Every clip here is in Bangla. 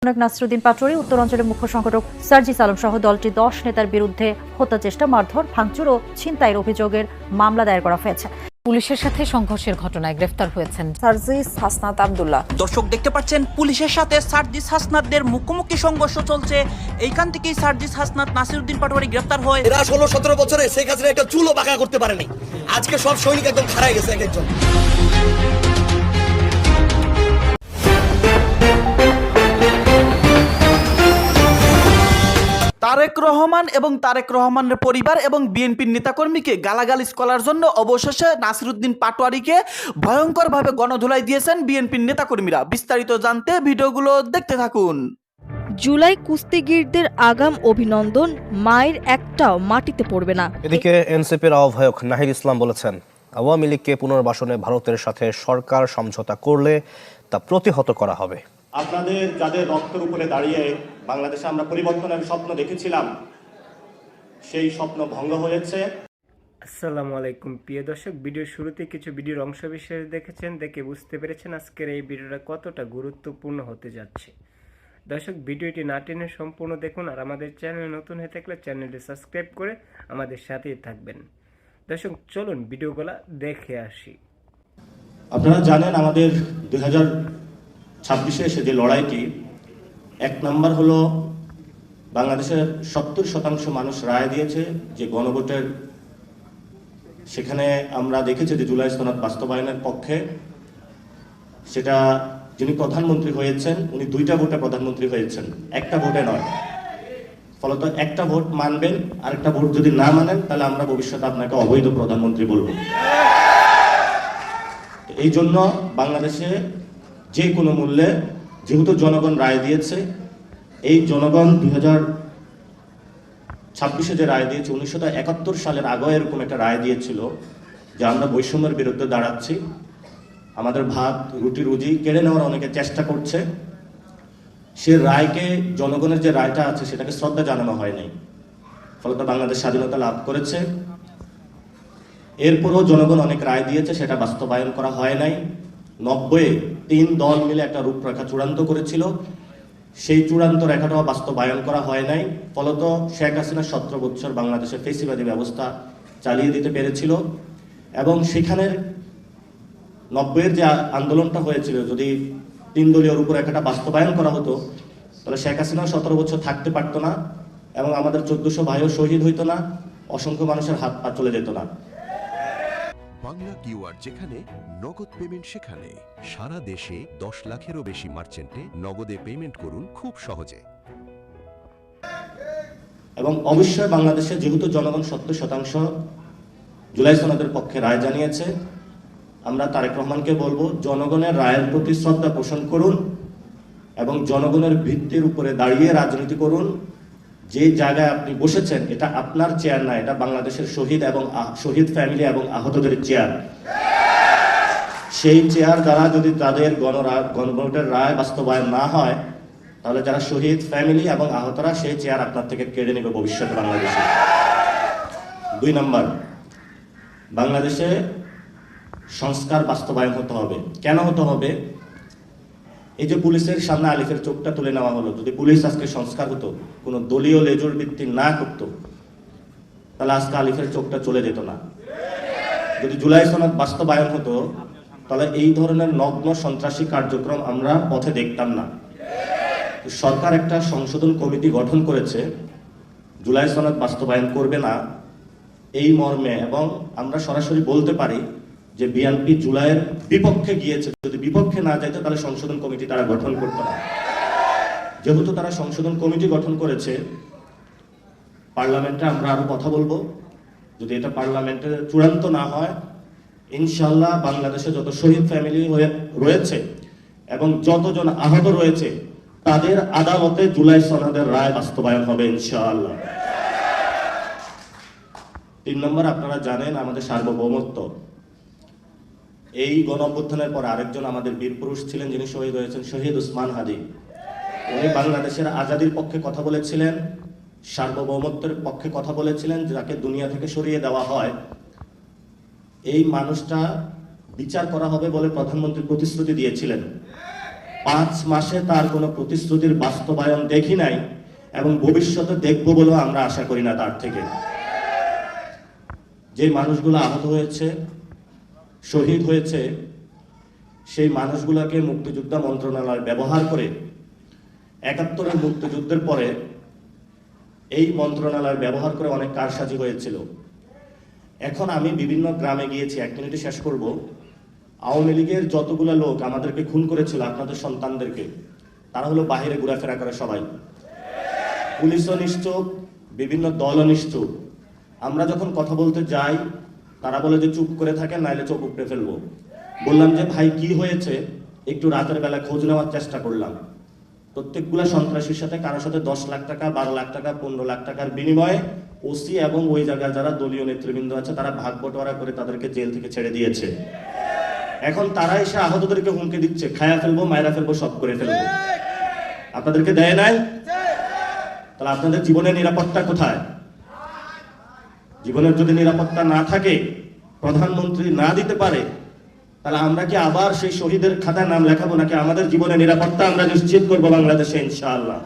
নাসিরুদ্দিন পাটোয়ারি, উত্তরাঞ্চলের মুখ্য সংগঠক সার্জিস আলম সহ দলটির 10 নেতার বিরুদ্ধে হত্যা চেষ্টা, মারধর, ভাঙচুর ও ছিনতাইয়ের অভিযোগের মামলা দায়ের করা হয়েছে। পুলিশের সাথে সংঘর্ষের ঘটনায় গ্রেফতার হয়েছেন সার্জিস হাসনাত আব্দুল্লাহ। দর্শক দেখতে পাচ্ছেন পুলিশের সাথে সার্জিস হাসনাতদের মুখোমুখি সংঘর্ষ চলছে। এইখান থেকেই সার্জিস হাসনাত নাসিরুদ্দিন পাটোয়ারি গ্রেফতার হয়। এরা 16-17 বছরে শেখ হাসিনা একটা চুলও বাঁকা করতে পারেনি। আজকে সব সৈনিক একদম খাড়ায় গেছে এক একজন। তারেক রহমান এবং তারেক রহমানের পরিবার এবং বিএনপির নেতাকর্মীকে গালাগালি করার জন্য অবশেষে নাসিরুদ্দিন পাটোয়ারিকে ভয়ঙ্করভাবে গণধোলাই দিয়েছেন বিএনপির নেতাকর্মীরা। বিস্তারিত জানতে ভিডিওগুলো দেখতে থাকুন। জুলাই কুস্তিগীরদের আগাম অভিনন্দন, মায়ের একটাও মাটিতে পড়বে না। এদিকে এনসিপির আহ্বায়ক নাহিদ ইসলাম বলেছেন, আওয়ামী লীগকে পুনর্বাসনে ভারতের সাথে সরকার সমঝোতা করলে তা প্রতিহত করা হবে। আপনাদের যাদের রক্তের উপরে দাঁড়িয়ে বাংলাদেশে আমরা পরিবর্তনের স্বপ্ন দেখেছিলাম, সেই স্বপ্ন ভঙ্গ হয়েছে। আসসালামু আলাইকুম প্রিয় দর্শক, ভিডিওর শুরুতে কিছু ভিডিওর অংশবিশেষ দেখেছেন, দেখে বুঝতে পেরেছেন আজকের এই ভিডিওটা কতটা গুরুত্বপূর্ণ হতে যাচ্ছে। দর্শক, ভিডিওটি না টেনে সম্পূর্ণ দেখুন, আর আমাদের চ্যানেলে নতুন হয়ে থাকলে চ্যানেলটি সাবস্ক্রাইব করে আমাদের সাথেই থাকবেন। দর্শক চলুন ভিডিওগুলো দেখে আসি। আপনারা জানেন আমাদের 2026-এ এসে যে লড়াইটি, এক নাম্বার হলো বাংলাদেশের 70% মানুষ রায় দিয়েছে যে গণভোটের, সেখানে আমরা দেখেছি যে জুলাই সনদ বাস্তবায়নের পক্ষে। সেটা যিনি প্রধানমন্ত্রী হয়েছেন উনি 2টা ভোটে প্রধানমন্ত্রী হয়েছেন, একটা ভোটে নয়। ফলত একটা ভোট মানবেন, আরেকটা ভোট যদি না মানেন তাহলে আমরা ভবিষ্যতে আপনাকে অবৈধ প্রধানমন্ত্রী বলবো। এই জন্য বাংলাদেশে যে কোনো মূল্যে, যেহেতু জনগণ রায় দিয়েছে, এই জনগণ 2026-এ যে রায় দিয়েছে, 1971 সালের আগে এরকম একটা রায় দিয়েছিল যে আমরা বৈষম্যের বিরুদ্ধে দাঁড়াচ্ছি, আমাদের ভাত রুটি রুজি কেড়ে নেওয়ার অনেকে চেষ্টা করছে। সে রায়কে, জনগণের যে রায়টা আছে সেটাকে শ্রদ্ধা জানানো হয় নাই, ফলত বাংলাদেশ স্বাধীনতা লাভ করেছে। এরপরও জনগণ অনেক রায় দিয়েছে, সেটা বাস্তবায়ন করা হয় নাই। 90-এ 3 দল মিলে একটা রূপরেখা চূড়ান্ত করেছিল, সেই চূড়ান্ত রেখাটাও বাস্তবায়ন করা হয় নাই। ফলত শেখ হাসিনা 17 বছর বাংলাদেশে ফেসিবাদী ব্যবস্থা চালিয়ে দিতে পেরেছিল। এবং সেখানে 90-এর যে আন্দোলনটা হয়েছিল, যদি 3 দলীয় রূপরেখাটা বাস্তবায়ন করা হতো তাহলে শেখ হাসিনা 17 বছর থাকতে পারতো না, এবং আমাদের 1400 ভাইও শহীদ হইতো না, অসংখ্য মানুষের হাত পা চলে যেত না। বাংলা কিউআর, যেখানে নগদ পেমেন্ট সেখানে। সারা দেশে 10 লাখেরও বেশি মার্চেন্টে নগদে পেমেন্ট করুন খুব সহজে। এবং অবশ্যই বাংলাদেশে যেহেতু জনগণ 70% জুলাই সনদের পক্ষে রায় জানিয়েছে, আমরা তারেক রহমানকে বলবো জনগণের রায়ের প্রতি শ্রদ্ধা পোষণ করুন এবং জনগণের ভিত্তির উপরে দাঁড়িয়ে রাজনীতি করুন। যে জায়গায় আপনি বসেছেন এটা আপনার চেয়ার না, এটা বাংলাদেশের শহীদ এবং শহীদ ফ্যামিলি এবং আহতদের চেয়ার। সেই চেয়ার দ্বারা যদি তাদের গণভোটের রায় বাস্তবায়ন না হয় তাহলে যারা শহীদ ফ্যামিলি এবং আহতরা, সেই চেয়ার আপনার থেকে কেড়ে নেবে ভবিষ্যতে বাংলাদেশে। 2 নম্বর, বাংলাদেশে সংস্কার বাস্তবায়ন হতে হবে। কেন হতে হবে? এই যে পুলিশের সামনে আলিফের চোখটা তুলে নেওয়া হলো, যদি পুলিশ আজকে সংস্কার হতো, কোনো দলীয় লেজুর ভিত্তি না করতো, তাহলে আজকে আলিফের চোখটা চলে যেত না। যদি জুলাই সনদ বাস্তবায়ন হতো তাহলে এই ধরনের নগ্ন সন্ত্রাসী কার্যক্রম আমরা পথে দেখতাম না। সরকার একটা সংশোধন কমিটি গঠন করেছে, জুলাই সনদ বাস্তবায়ন করবে না এই মর্মে, এবং আমরা সরাসরি বলতে পারি যে বিএনপি জুলাইয়ের বিপক্ষে গিয়েছে। যদি বিপক্ষে না যাইতো তাহলে সংশোধন কমিটি তারা গঠন করতো না। যেহেতু তারা সংশোধন কমিটি গঠন করেছে, পার্লামেন্টে আমরা আরো কথা বলবো। যদি এটা পার্লামেন্টে চূড়ান্ত না হয়, ইনশাল্লাহ বাংলাদেশে যত শহীদ ফ্যামিলি রয়েছে এবং যতজন আহত রয়েছে তাদের আদালতে জুলাই সনদের রায় বাস্তবায়ন হবে ইনশাআল্লাহ। 3 নম্বর, আপনারা জানেন আমাদের সার্বভৌমত্ব। এই গণঅভ্যুত্থানের পর আরেকজন আমাদের বীর পুরুষ ছিলেন যিনি শহীদ হয়েছেন, শহীদ উসমান হাদি। উনি বাংলাদেশের আজাদির পক্ষে কথা বলেছিলেন, সার্বভৌমত্বের পক্ষে কথা বলেছিলেন, যাকে দুনিয়া থেকে সরিয়ে দেওয়া হয়। এই মানুষটা বিচার করা হবে বলে প্রধানমন্ত্রী প্রতিশ্রুতি দিয়েছিলেন। 5 মাসে তার কোনো প্রতিশ্রুতির বাস্তবায়ন দেখি নাই এবং ভবিষ্যতে দেখব বলেও আমরা আশা করি না তার থেকে। যে মানুষগুলো আহত হয়েছে, শহীদ হয়েছে, সেই মানুষগুলোকে মুক্তিযোদ্ধা মন্ত্রণালয় ব্যবহার করে 71-এর মুক্তিযুদ্ধের পরে এই মন্ত্রণালয় ব্যবহার করে অনেক কারসাজি হয়েছিল। এখন আমি বিভিন্ন গ্রামে গিয়েছি, 1 মিনিটে শেষ করব। আওয়ামী লীগের যতগুলো লোক আমাদেরকে খুন করেছিল, আপনাদের সন্তানদেরকে, তারা হলো বাইরে ঘোরাফেরা করে সবাই, পুলিশও নিশ্চুপ, বিভিন্ন দলও নিশ্চুপ। আমরা যখন কথা বলতে যাই তারা বলে যে চুপ করে থাকেন, নাইলে চোখ উপড়ে ফেলবো। বললাম যে ভাই কি হয়েছে, একটু রাতের বেলা খোঁজ নেওয়ার চেষ্টা করলাম। প্রত্যেকগুলা সন্ত্রাসীর সাথে কারোর সাথে 10 লাখ টাকা, 12 লাখ টাকা, 15 লাখ টাকার বিনিময়ে ওসি এবং ওই জায়গায় যারা দলীয় নেতৃবৃন্দ আছে তারা ভাগ বটোয়ারা করে তাদেরকে জেল থেকে ছেড়ে দিয়েছে। এখন তারা এসে আহতদেরকে হুমকি দিচ্ছে, খায়া ফেলবো, মায়েরা ফেলবো, সব করে ফেলবো। আপনাদেরকে দেয় নাই? তাহলে আপনাদের জীবনের নিরাপত্তা কোথায়? জীবনের যদি নিরাপত্তা না থাকে, প্রধানমন্ত্রী না দিতে পারে, তাহলে আমরা কি আবার সেই শহীদের খাতায় নাম লেখাবো, নাকি আমাদের জীবনের নিরাপত্তা আমরা নিশ্চিত করবো বাংলাদেশে ইনশাআল্লাহ?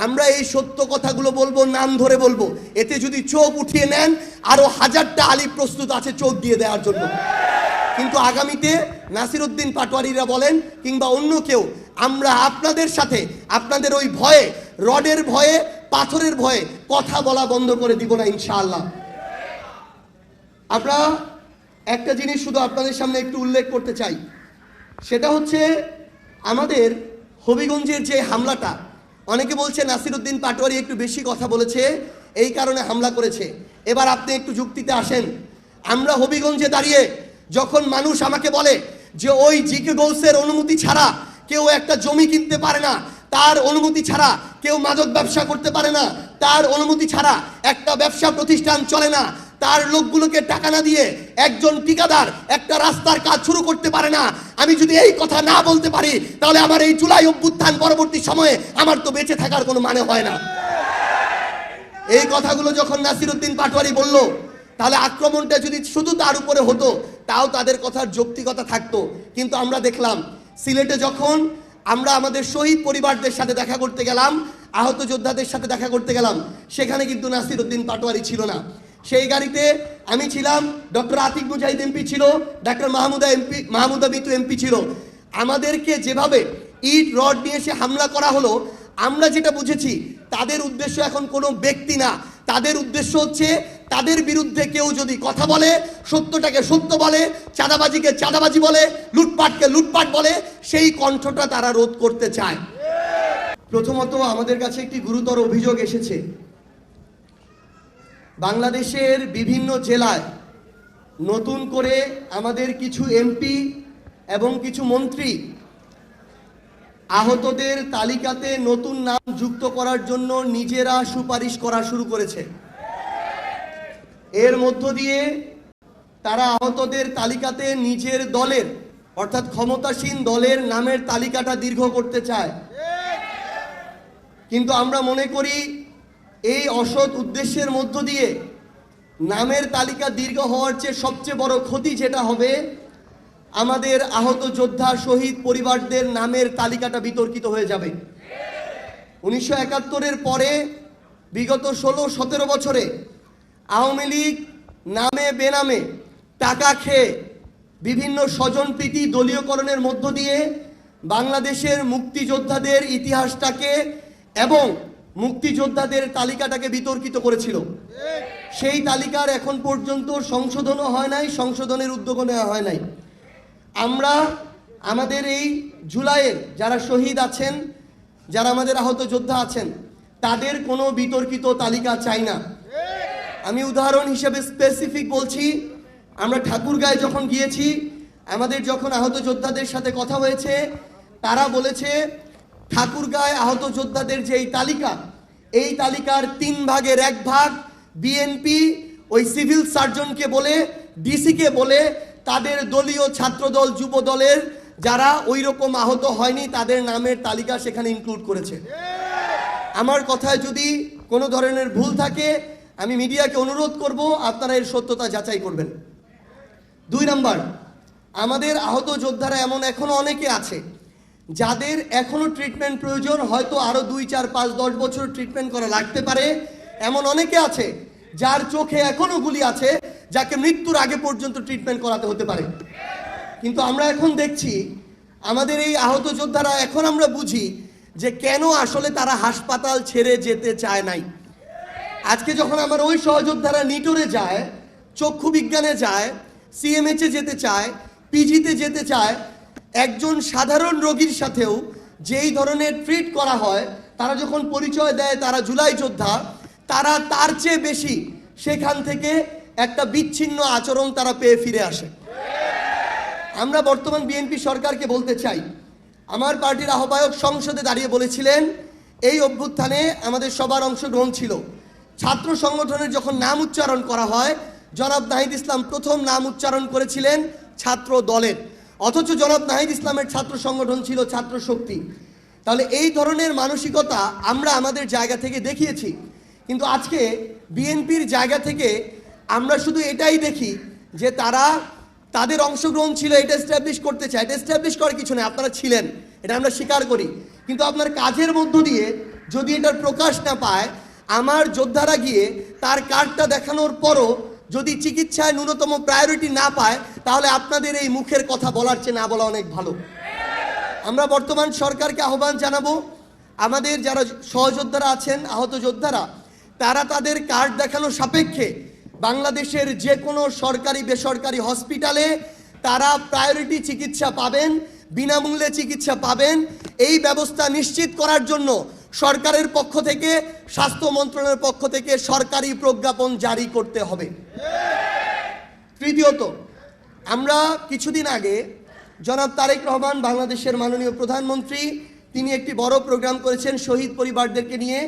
আমরা এই সত্য কথাগুলো বলবো, নাম ধরে বলবো। এতে যদি চোখ উঠিয়ে নেন, আরো 1000টা আলিফ প্রস্তুত আছে চোখ দিয়ে দেওয়ার জন্য। কিন্তু আগামীতে নাসিরউদ্দিন পাটোয়ারিরা বলেন কিংবা অন্য কেউ, আমরা আপনাদের সাথে আপনাদের ওই ভয়ে, রডের ভয়ে, পাথরের ভয়ে কথা বলা বন্ধ করে দিব না ইনশাআল্লাহ। আমরা একটা জিনিস শুধু আপনাদের সামনে একটু উল্লেখ করতে চাই, সেটা হচ্ছে আমাদের হবিগঞ্জের যে হামলাটা, অনেকে বলছে নাসিরউদ্দিন পাটোয়ারি একটু বেশি কথা বলেছে, এই কারণে হামলা করেছে। এবার আপনি একটু যুক্তিতে আসেন। আমরা হবিগঞ্জে দাঁড়িয়ে যখন মানুষ আমাকে বলে যে ওই জিকে গৌসের অনুমতি ছাড়া কেউ একটা জমি কিনতে পারে না, তার অনুমতি ছাড়া কেউ মাদক ব্যবসা করতে পারে না, তার অনুমতি ছাড়া একটা ব্যবসা প্রতিষ্ঠান চলে না, তার লোকগুলোকে টাকা না দিয়ে একজন ঠিকাদার একটা রাস্তার কাজ শুরু করতে পারে না, আমি যদি এই কথা না বলতে পারি, তাহলে আমার এই জুলাই অভ্যুত্থান পরবর্তী সময়ে আমার তো বেঁচে থাকার কোনো মানে হয় না। এই কথাগুলো যখন নাসিরউদ্দিন পাটোয়ারি বলল, তাহলে আক্রমণটা যদি শুধু তার উপরে হতো, তাও তাদের কথার যৌক্তিকতা থাকতো। কিন্তু আমরা দেখলাম সিলেটে যখন আমরা আমাদের শহীদ পরিবারদের সাথে দেখা করতে গেলাম, আহত যোদ্ধাদের সাথে দেখা করতে গেলাম, সেখানে কিন্তু নাসিরউদ্দিন পাটোয়ারি ছিল না। সেই গাড়িতে আমি ছিলাম, ডক্টর আতিক মুজাহিদ এমপি ছিল, ডক্টর মাহমুদা মিতু এমপি ছিল। আমাদেরকে যেভাবে ইট রড নিয়ে এসে হামলা করা হলো, আমরা যেটা বুঝেছি তাদের উদ্দেশ্য এখন কোনো ব্যক্তি না, তাদের উদ্দেশ্য হচ্ছে তাদের বিরুদ্ধে কেউ যদি কথা বলে, সত্যটাকে সত্য বলে, চাঁদাবাজিকে চাঁদাবাজি বলে, লুটপাটকে লুটপাট বলে, সেই কণ্ঠটা তারা রোধ করতে চায়। প্রথমত আমাদের কাছে একটি গুরুতর অভিযোগ এসেছে, বাংলাদেশের বিভিন্ন জেলায় নতুন করে আমাদের কিছু এমপি এবং কিছু মন্ত্রী আহতদের তালিকাতে নতুন নাম যুক্ত করার জন্য নিজেরা সুপারিশ করা শুরু করেছে। এর মধ্য দিয়ে তারা আহতদের তালিকাতে নিজের দলের, অর্থাৎ ক্ষমতাসীন দলের নামের তালিকাটা দীর্ঘ করতে চায়। কিন্তু আমরা মনে করি এই অসৎ উদ্দেশ্যের মধ্য দিয়ে নামের তালিকা দীর্ঘ হওয়ার চেয়ে সবচেয়ে বড় ক্ষতি যেটা হবে, আমাদের আহত যোদ্ধা শহীদ পরিবারদের নামের তালিকাটা বিতর্কিত হয়ে যাবে। 1971-এর পরে বিগত 16-17 বছরে আওয়ামী লীগ নামে বেনামে টাকা খেয়ে বিভিন্ন স্বজনপ্রীতি দলীয়করণের মধ্য দিয়ে বাংলাদেশের মুক্তিযোদ্ধাদের ইতিহাসটাকে এবং মুক্তিযোদ্ধাদের তালিকাটাকে বিতর্কিত করেছিল। সেই তালিকার এখন পর্যন্ত সংশোধনও হয় নাই, সংশোধনের উদ্যোগও নেওয়া হয় নাই। আমরা আমাদের এই জুলাইয়ের যারা শহীদ আছেন, যারা আমাদের আহত যোদ্ধা আছেন, তাদের কোনো বিতর্কিত তালিকা চাই না। আমি উদাহরণ হিসেবে স্পেসিফিক বলছি, আমরা ঠাকুরগাঁয়ে যখন গিয়েছি, আমাদের যখন আহত যোদ্ধাদের সাথে কথা হয়েছে, তারা বলেছে ঠাকুরগাঁয়ে আহত যোদ্ধাদের যে এই তালিকা, এই তালিকার 3 ভাগের 1 ভাগ বিএনপি ওই সিভিল সার্জনকে বলে, ডিসিকে বলে, তাদের দলীয় ছাত্রদল যুব দলের যারা ওই রকম আহত হয়নি তাদের নামের তালিকা সেখানে ইনক্লুড করেছে। আমার কথায় যদি কোনো ধরনের ভুল থাকে, আমি মিডিয়াকে অনুরোধ করব আপনারা এর সত্যতা যাচাই করবেন। 2 নাম্বার, আমাদের আহত যোদ্ধারা এমন এখনো অনেকে আছে যাদের এখনো ট্রিটমেন্ট প্রয়োজন, হয়তো আরো 2, 4, 5, 10 বছর ট্রিটমেন্ট করা লাগতে পারে, এমন অনেকে আছে যার চোখে এখনো গুলি আছে, যাকে মৃত্যুর আগে পর্যন্ত ট্রিটমেন্ট করাতে হতে পারে। কিন্তু আমরা এখন দেখছি আমাদের এই আহত যোদ্ধারা, এখন আমরা বুঝি যে কেন আসলে তারা হাসপাতাল ছেড়ে যেতে চায় নাই। আজকে যখন আমার ওই সহযোদ্ধারা নিটোরে যায়, চক্ষু বিজ্ঞানে যায়, সিএমএইচে যেতে চায়, পিজিতে যেতে চায়, একজন সাধারণ রোগীর সাথেও যেই ধরনের ট্রিট করা হয়, তারা যখন পরিচয় দেয় তারা জুলাই যোদ্ধা, তারা তার চেয়ে বেশি সেখান থেকে একটা বিচ্ছিন্ন আচরণ তারা পেয়ে ফিরে আসে। আমরা বর্তমান বিএনপি সরকারকে বলতে চাই, আমার পার্টির আহ্বায়ক সংসদে দাঁড়িয়ে বলেছিলেন এই অভ্যুত্থানে আমাদের সবার অংশগ্রহণ ছিল। ছাত্র সংগঠনের যখন নাম উচ্চারণ করা হয়, জনাব নাহিদ ইসলাম প্রথম নাম উচ্চারণ করেছিলেন ছাত্র দলের, অথচ জনাব নাহিদ ইসলামের ছাত্র সংগঠন ছিল ছাত্র শক্তি। তাহলে এই ধরনের মানসিকতা আমরা আমাদের জায়গা থেকে দেখিয়েছি, কিন্তু আজকে বিএনপির জায়গা থেকে আমরা শুধু এটাই দেখি যে তারা তাদের অংশগ্রহণ ছিল, এটা এস্টাবলিশ করতে চায়। এটা এস্টাবলিশ করার কিছু নেই, আপনারা ছিলেন, এটা আমরা স্বীকার করি, কিন্তু আপনার কাজের মধ্য দিয়ে যদি এটার প্রকাশ না পায়, আমার যোদ্ধারা গিয়ে তার কার্ডটা দেখানোর পরও যদি চিকিৎসায় ন্যূনতম প্রায়োরিটি না পায়, তাহলে আপনাদের এই মুখের কথা বলার চেয়ে না বলা অনেক ভালো। আমরা বর্তমান সরকারকে আহ্বান জানাবো, আমাদের যারা সহযোদ্ধারা আছেন, আহত যোদ্ধারা, তারা তাদের কার্ড দেখানো সাপেক্ষে বাংলাদেশের যে কোনো সরকারি বেসরকারি হসপিটালে তারা প্রায়োরিটি চিকিৎসা পাবেন, বিনামূল্যে চিকিৎসা পাবেন। এই ব্যবস্থা নিশ্চিত করার জন্য সরকারের পক্ষ থেকে, স্বাস্থ্য মন্ত্রণালয়ের পক্ষ থেকে সরকারি প্রজ্ঞাপন জারি করতে হবে। তৃতীয়ত, আমরা কিছুদিন আগে জনাব তারেক রহমান, বাংলাদেশের মাননীয় প্রধানমন্ত্রী, তিনি একটি বড় প্রোগ্রাম করেছেন শহীদ পরিবারদেরকে নিয়ে,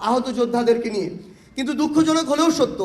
আহত যোদ্ধাদেরকে নিয়ে। কিন্তু দুঃখজনক হলেও সত্য,